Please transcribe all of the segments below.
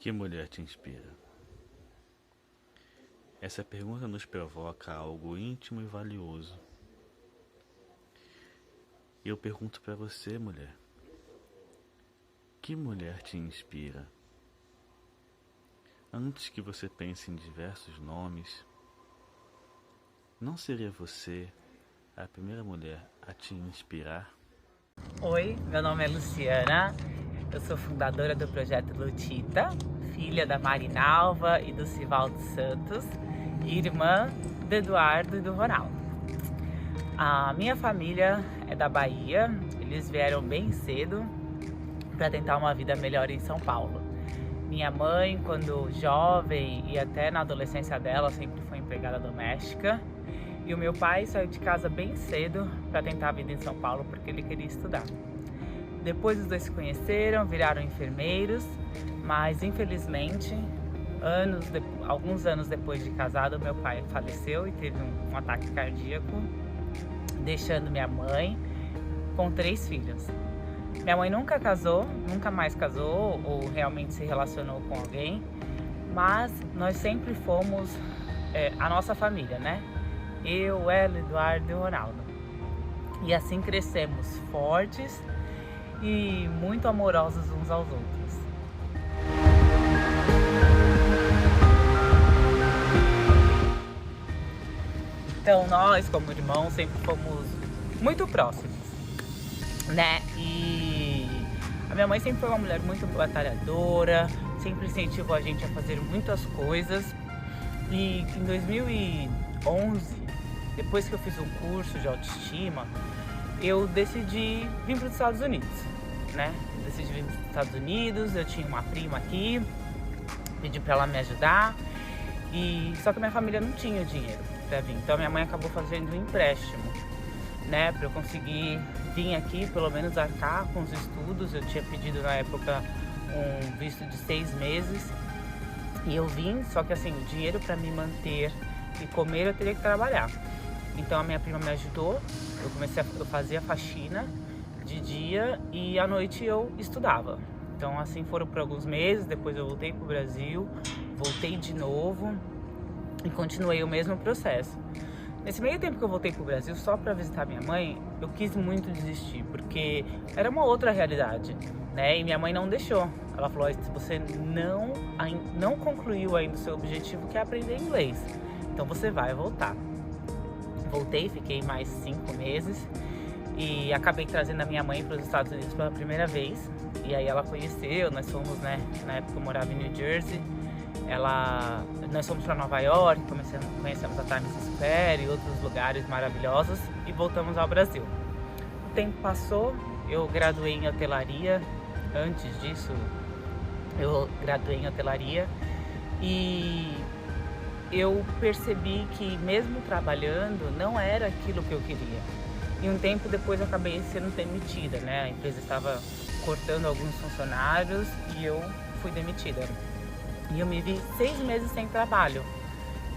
Que mulher te inspira? Essa pergunta nos provoca algo íntimo e valioso. E eu pergunto para você, mulher: que mulher te inspira? Antes que você pense em diversos nomes, não seria você a primeira mulher a te inspirar? Oi, meu nome é Luciana, eu sou fundadora do Projeto Lutita, filha da Marinalva e do Sivaldo Santos, irmã do Eduardo e do Ronaldo. A minha família é da Bahia, eles vieram bem cedo para tentar uma vida melhor em São Paulo. Minha mãe, quando jovem e até na adolescência dela, sempre foi empregada doméstica. E o meu pai saiu de casa bem cedo para tentar a vida em São Paulo porque ele queria estudar. Depois os dois se conheceram, viraram enfermeiros, mas infelizmente, alguns anos depois de casado, meu pai faleceu e teve um ataque cardíaco, deixando minha mãe com 3 filhos. Minha mãe nunca casou, nunca mais casou ou realmente se relacionou com alguém, mas nós sempre fomos a nossa família, né? Eu, ela, Eduardo e o Ronaldo. E assim crescemos fortes e muito amorosos uns aos outros. Então nós, como irmãos, sempre fomos muito próximos, né? E a minha mãe sempre foi uma mulher muito batalhadora, sempre incentivou a gente a fazer muitas coisas. E em 2011, depois que eu fiz um curso de autoestima, eu decidi vir para os Estados Unidos, né? Decidi vir para os Estados Unidos, eu tinha uma prima aqui, pedi para ela me ajudar, só que minha família não tinha dinheiro para vir, então minha mãe acabou fazendo um empréstimo, né? Para eu conseguir vir aqui, pelo menos arcar com os estudos. Eu tinha pedido na época um visto de 6 meses e eu vim, só que assim, o dinheiro para me manter e comer eu teria que trabalhar. Então a minha prima me ajudou, eu fazia faxina de dia e à noite eu estudava. Então assim foram por alguns meses, depois eu voltei pro Brasil, voltei de novo e continuei o mesmo processo. Nesse meio tempo que eu voltei pro Brasil só para visitar minha mãe, eu quis muito desistir, porque era uma outra realidade, né? E minha mãe não deixou. Ela falou: se você não concluiu ainda o seu objetivo, que é aprender inglês, então você vai voltar. Voltei, fiquei mais 5 meses e acabei trazendo a minha mãe para os Estados Unidos pela primeira vez. E aí ela conheceu, nós fomos, né, na época eu morava em New Jersey, nós fomos para Nova York, conhecemos a Times Square e outros lugares maravilhosos e voltamos ao Brasil. O tempo passou, eu graduei em hotelaria. Antes disso, eu graduei em hotelaria e eu percebi que mesmo trabalhando não era aquilo que eu queria. E um tempo depois eu acabei sendo demitida, né? A empresa estava cortando alguns funcionários e eu fui demitida. E eu me vi 6 meses sem trabalho,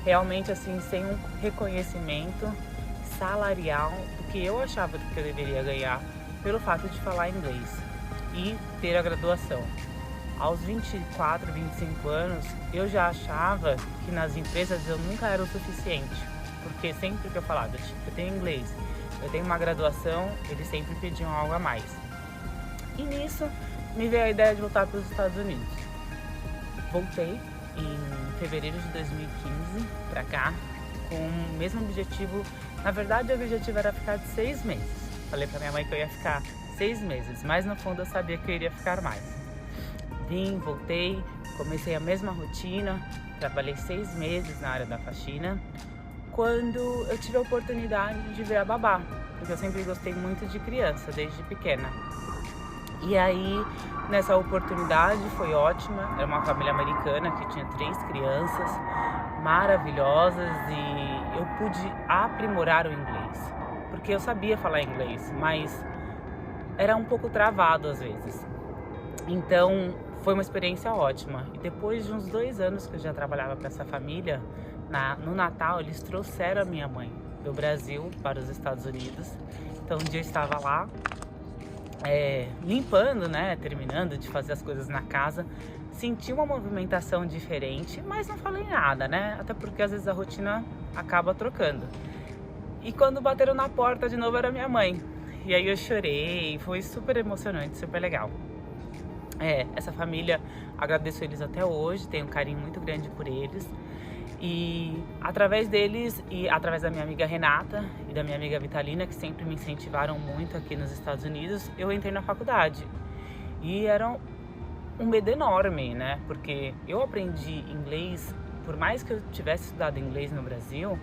realmente assim, sem um reconhecimento salarial do que eu achava que eu deveria ganhar pelo fato de falar inglês e ter a graduação. Aos 24, 25 anos, eu já achava que nas empresas eu nunca era o suficiente, porque sempre que eu falava, eu tenho inglês, eu tenho uma graduação, eles sempre pediam algo a mais. E nisso me veio a ideia de voltar para os Estados Unidos. Voltei em fevereiro de 2015 para cá, com o mesmo objetivo. Na verdade, o objetivo era ficar de 6 meses. Falei para minha mãe que eu ia ficar 6 meses, mas no fundo eu sabia que eu iria ficar mais. Vim, voltei, comecei a mesma rotina, trabalhei 6 meses na área da faxina, quando eu tive a oportunidade de virar babá, porque eu sempre gostei muito de criança, desde pequena. E aí, nessa oportunidade foi ótima, era uma família americana que tinha 3 crianças maravilhosas e eu pude aprimorar o inglês, porque eu sabia falar inglês, mas era um pouco travado às vezes. Então, foi uma experiência ótima. E depois de uns 2 anos que eu já trabalhava para essa família, no Natal eles trouxeram a minha mãe do Brasil para os Estados Unidos. Então um dia eu estava lá limpando, né, terminando de fazer as coisas na casa, senti uma movimentação diferente, mas não falei nada, né? Até porque às vezes a rotina acaba trocando. E quando bateram na porta de novo era minha mãe. E aí eu chorei, foi super emocionante, super legal. Essa família, agradeço eles até hoje, tenho um carinho muito grande por eles. E através deles e através da minha amiga Renata e da minha amiga Vitalina, que sempre me incentivaram muito aqui nos Estados Unidos, eu entrei na faculdade. E era um medo enorme, né? Porque eu aprendi inglês, por mais que eu tivesse estudado inglês no Brasil,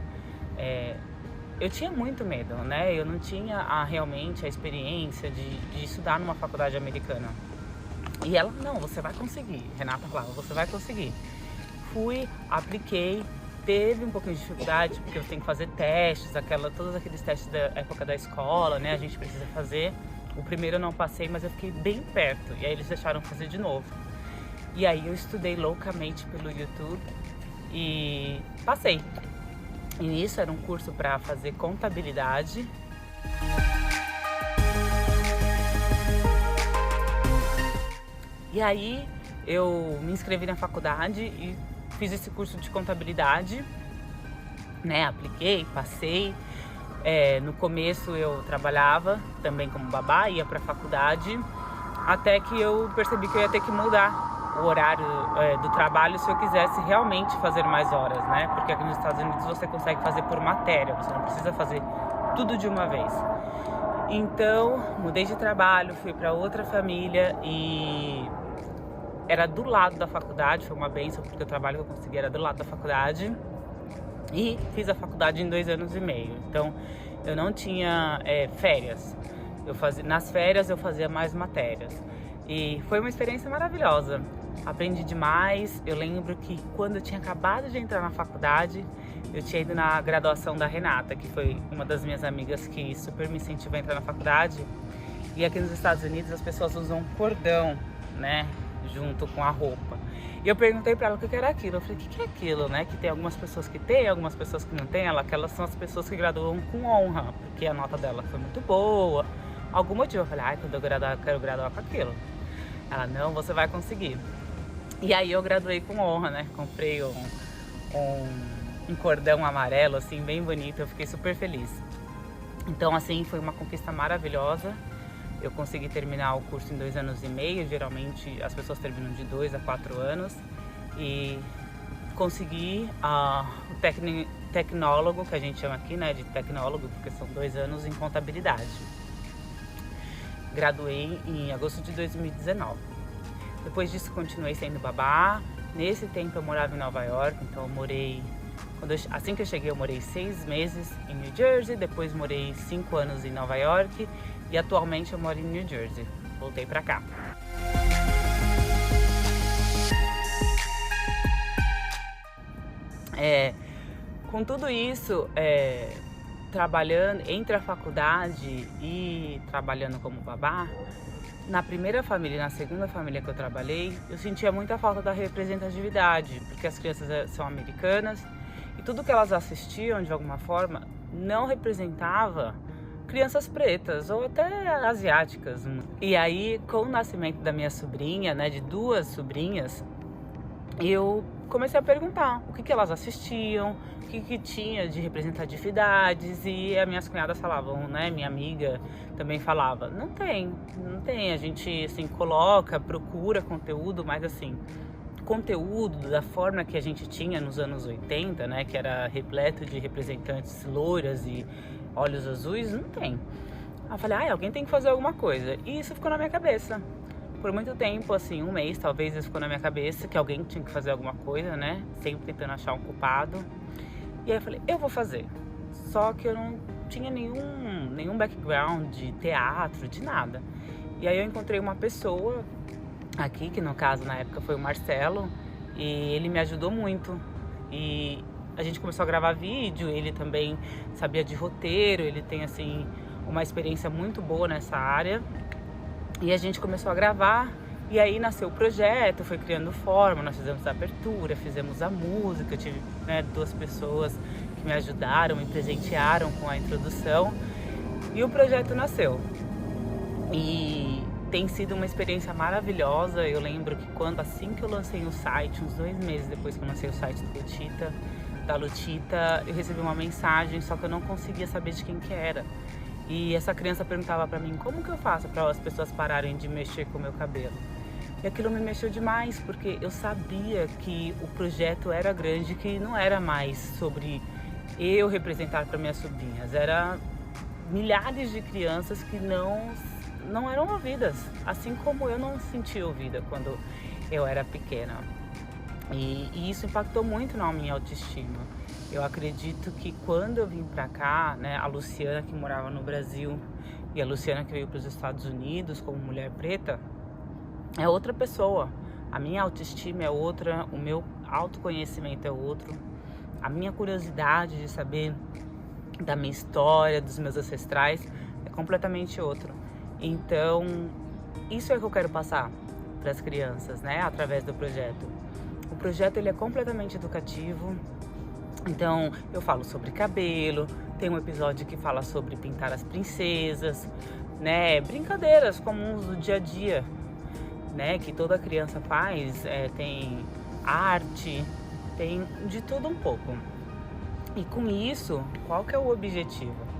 eu tinha muito medo, né? Eu não tinha realmente a experiência de estudar numa faculdade americana. E ela, não, você vai conseguir. Renata falava, você vai conseguir. Fui, apliquei, teve um pouquinho de dificuldade, porque eu tenho que fazer testes, todos aqueles testes da época da escola, né? A gente precisa fazer. O primeiro eu não passei, mas eu fiquei bem perto. E aí eles deixaram fazer de novo. E aí eu estudei loucamente pelo YouTube e passei. E nisso era um curso para fazer contabilidade. E aí eu me inscrevi na faculdade e fiz esse curso de contabilidade, né? Apliquei, passei. No começo eu trabalhava também como babá, ia para a faculdade, até que eu percebi que eu ia ter que mudar o horário do trabalho se eu quisesse realmente fazer mais horas, né? Porque aqui nos Estados Unidos você consegue fazer por matéria, você não precisa fazer tudo de uma vez. Então, mudei de trabalho, fui para outra família e era do lado da faculdade, foi uma bênção, porque o trabalho que eu consegui era do lado da faculdade. E fiz a faculdade em 2 anos e meio. Então, eu não tinha férias. Nas férias eu fazia mais matérias. E foi uma experiência maravilhosa. Aprendi demais. Eu lembro que quando eu tinha acabado de entrar na faculdade, eu tinha ido na graduação da Renata, que foi uma das minhas amigas que super me incentivou a entrar na faculdade. E aqui nos Estados Unidos as pessoas usam cordão, né, junto com a roupa. E eu perguntei pra ela o que era aquilo. Eu falei, o que é aquilo, né? Que tem algumas pessoas que tem, algumas pessoas que não tem. Aquelas são as pessoas que graduam com honra, porque a nota dela foi muito boa. Algum motivo. Eu falei, quando eu graduar, eu quero graduar com aquilo. Ela, não, você vai conseguir. E aí eu graduei com honra, né? Comprei um cordão amarelo, assim, bem bonito. Eu fiquei super feliz. Então, assim, foi uma conquista maravilhosa. Eu consegui terminar o curso em 2 anos e meio. Geralmente as pessoas terminam de 2 a 4 anos. E consegui o tecnólogo, que a gente chama aqui, né, de tecnólogo, porque são 2 anos em contabilidade. Graduei em agosto de 2019. Depois disso continuei sendo babá. Nesse tempo eu morava em Nova York, então eu morei... Assim que eu cheguei eu morei 6 meses em New Jersey, depois morei 5 anos em Nova York. E atualmente eu moro em New Jersey. Voltei pra cá. Com tudo isso, trabalhando entre a faculdade e trabalhando como babá, na primeira família e na segunda família que eu trabalhei, eu sentia muita falta da representatividade, porque as crianças são americanas e tudo que elas assistiam, de alguma forma, não representava crianças pretas ou até asiáticas. E aí, com o nascimento da minha sobrinha, né, de 2 sobrinhas, eu comecei a perguntar o que elas assistiam, o que tinha de representatividades, e as minhas cunhadas falavam, né, minha amiga também falava, não tem, a gente, assim, procura conteúdo, mas assim, conteúdo da forma que a gente tinha nos anos 80, né, que era repleto de representantes loiras e olhos azuis, não tem. Aí eu falei, alguém tem que fazer alguma coisa. E isso ficou na minha cabeça. Por muito tempo, assim, 1 mês talvez, isso ficou na minha cabeça, que alguém tinha que fazer alguma coisa, né? Sempre tentando achar um culpado. E aí eu falei, eu vou fazer. Só que eu não tinha nenhum background de teatro, de nada. E aí eu encontrei uma pessoa aqui, que no caso na época foi o Marcelo, e ele me ajudou muito. E a gente começou a gravar vídeo, ele também sabia de roteiro, ele tem, assim, uma experiência muito boa nessa área. E a gente começou a gravar, e aí nasceu o projeto, foi criando forma, nós fizemos a abertura, fizemos a música, eu tive, né, 2 pessoas que me ajudaram, me presentearam com a introdução, e o projeto nasceu. E tem sido uma experiência maravilhosa. Eu lembro que assim que eu lancei o site, uns 2 meses depois que eu lancei o site da Lutita, eu recebi uma mensagem, só que eu não conseguia saber de quem que era. E essa criança perguntava pra mim, como que eu faço para as pessoas pararem de mexer com o meu cabelo? E aquilo me mexeu demais, porque eu sabia que o projeto era grande, que não era mais sobre eu representar para minhas sobrinhas, era milhares de crianças que não eram ouvidas, assim como eu não me sentia ouvida quando eu era pequena. E isso impactou muito na minha autoestima. Eu acredito que quando eu vim pra cá, né, a Luciana que morava no Brasil e a Luciana que veio para os Estados Unidos como mulher preta, é outra pessoa. A minha autoestima é outra, o meu autoconhecimento é outro, a minha curiosidade de saber da minha história, dos meus ancestrais é completamente outro. Então, isso é o que eu quero passar para as crianças, né, através do projeto. O projeto ele é completamente educativo. Então, eu falo sobre cabelo, tem um episódio que fala sobre pintar as princesas, né, brincadeiras comuns do dia a dia, né, que toda criança faz, tem arte, tem de tudo um pouco. E com isso, qual que é o objetivo?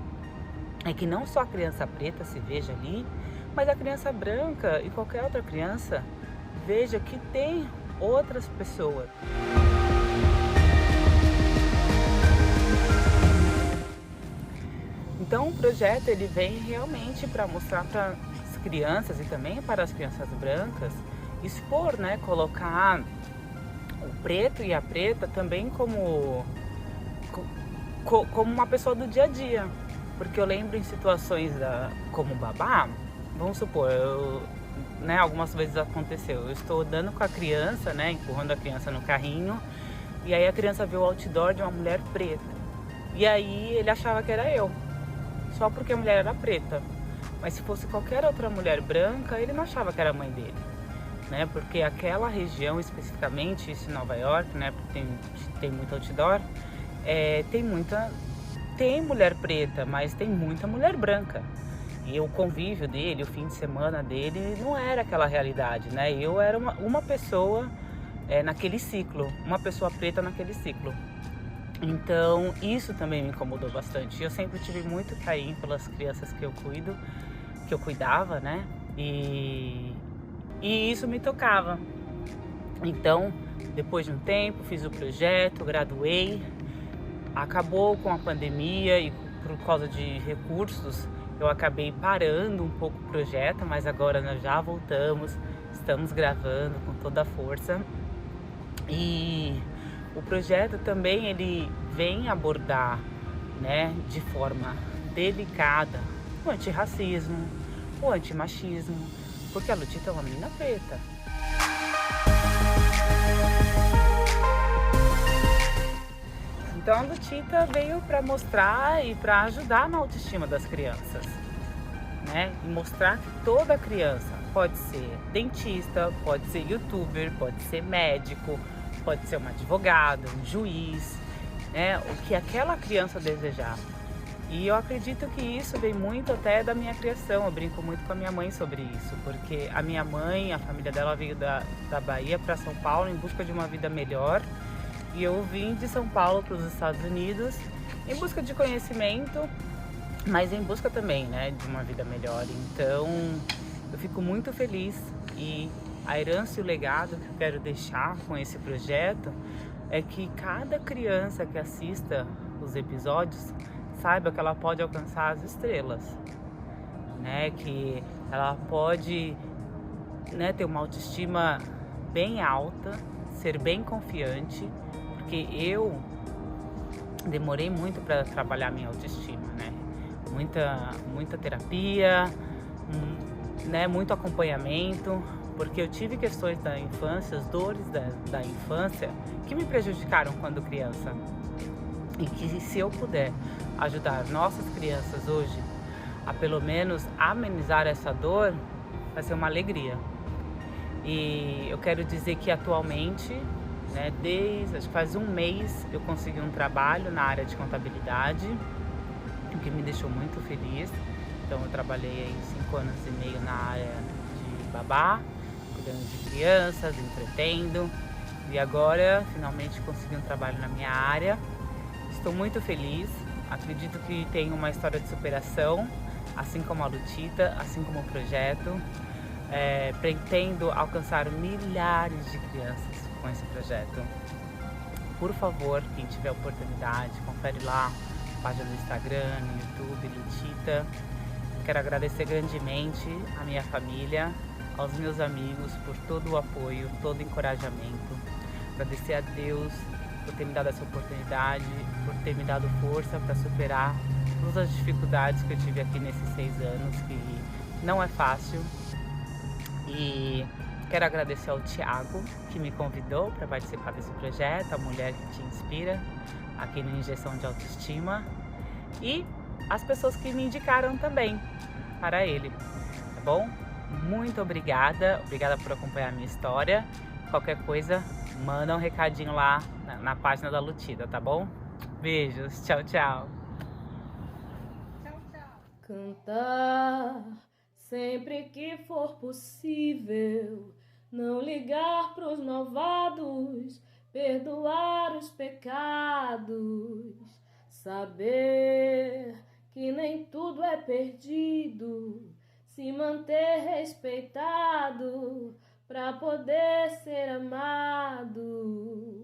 É que não só a criança preta se veja ali, mas a criança branca e qualquer outra criança veja que tem outras pessoas. Então o projeto ele vem realmente para mostrar para as crianças e também para as crianças brancas, expor, né, colocar o preto e a preta também como uma pessoa do dia a dia. Porque eu lembro em situações como babá, vamos supor, né, algumas vezes aconteceu, eu estou andando com a criança, né, empurrando a criança no carrinho, e aí a criança vê o outdoor de uma mulher preta. E aí ele achava que era eu, só porque a mulher era preta. Mas se fosse qualquer outra mulher branca, ele não achava que era a mãe dele, né? Porque aquela região especificamente, isso em Nova York, né, porque tem muito outdoor, tem mulher preta, mas tem muita mulher branca. E o convívio dele, o fim de semana dele, não era aquela realidade, né? Eu era uma pessoa naquele ciclo, uma pessoa preta naquele ciclo. Então, isso também me incomodou bastante. Eu sempre tive muito carinho pelas crianças que eu cuidava, né? E isso me tocava. Então, depois de um tempo, fiz o projeto, graduei. Acabou com a pandemia e por causa de recursos, eu acabei parando um pouco o projeto, mas agora nós já voltamos, estamos gravando com toda a força. E o projeto também ele vem abordar, né, de forma delicada o antirracismo, o antimachismo, porque a Lutita é uma menina preta. Então a Lutita veio para mostrar e para ajudar na autoestima das crianças, né? E mostrar que toda criança pode ser dentista, pode ser youtuber, pode ser médico, pode ser um advogado, um juiz, né? O que aquela criança desejar. E eu acredito que isso vem muito até da minha criação. Eu brinco muito com a minha mãe sobre isso, porque a minha mãe, a família dela veio da Bahia para São Paulo em busca de uma vida melhor. E eu vim de São Paulo para os Estados Unidos em busca de conhecimento, mas em busca também, né, de uma vida melhor. Então, eu fico muito feliz e a herança e o legado que eu quero deixar com esse projeto é que cada criança que assista os episódios saiba que ela pode alcançar as estrelas, né, que ela pode, né, ter uma autoestima bem alta, ser bem confiante, porque eu demorei muito para trabalhar minha autoestima, né? Muita terapia, né? Muito acompanhamento, porque eu tive questões da infância, as dores da infância que me prejudicaram quando criança. E que se eu puder ajudar nossas crianças hoje a pelo menos amenizar essa dor, vai ser uma alegria. E eu quero dizer que atualmente, né, acho que faz um mês eu consegui um trabalho na área de contabilidade, o que me deixou muito feliz. Então eu trabalhei aí 5 anos e meio na área babá, cuidando de crianças, entretendo. E agora, finalmente consegui um trabalho na minha área. Estou muito feliz. Acredito que tenho uma história de superação, assim como a Lutita, assim como o projeto. Pretendo alcançar milhares de crianças com esse projeto. Por favor, quem tiver oportunidade, confere lá a página do Instagram, no YouTube, Lutita. Quero agradecer grandemente à minha família, aos meus amigos por todo o apoio, todo o encorajamento. Agradecer a Deus por ter me dado essa oportunidade, por ter me dado força para superar todas as dificuldades que eu tive aqui nesses 6 anos, que não é fácil. E quero agradecer ao Thiago, que me convidou para participar desse projeto, a Mulher que Te Inspira, aqui no Injeção de Autoestima, e as pessoas que me indicaram também para ele, tá bom? Muito obrigada por acompanhar a minha história. Qualquer coisa, manda um recadinho lá na página da Lutita, tá bom? Beijos, tchau, tchau. Tchau, tchau. Cantar sempre que for possível, não ligar pros malvados, perdoar os pecados, saber que nem tudo é perdido, se manter respeitado pra poder ser amado.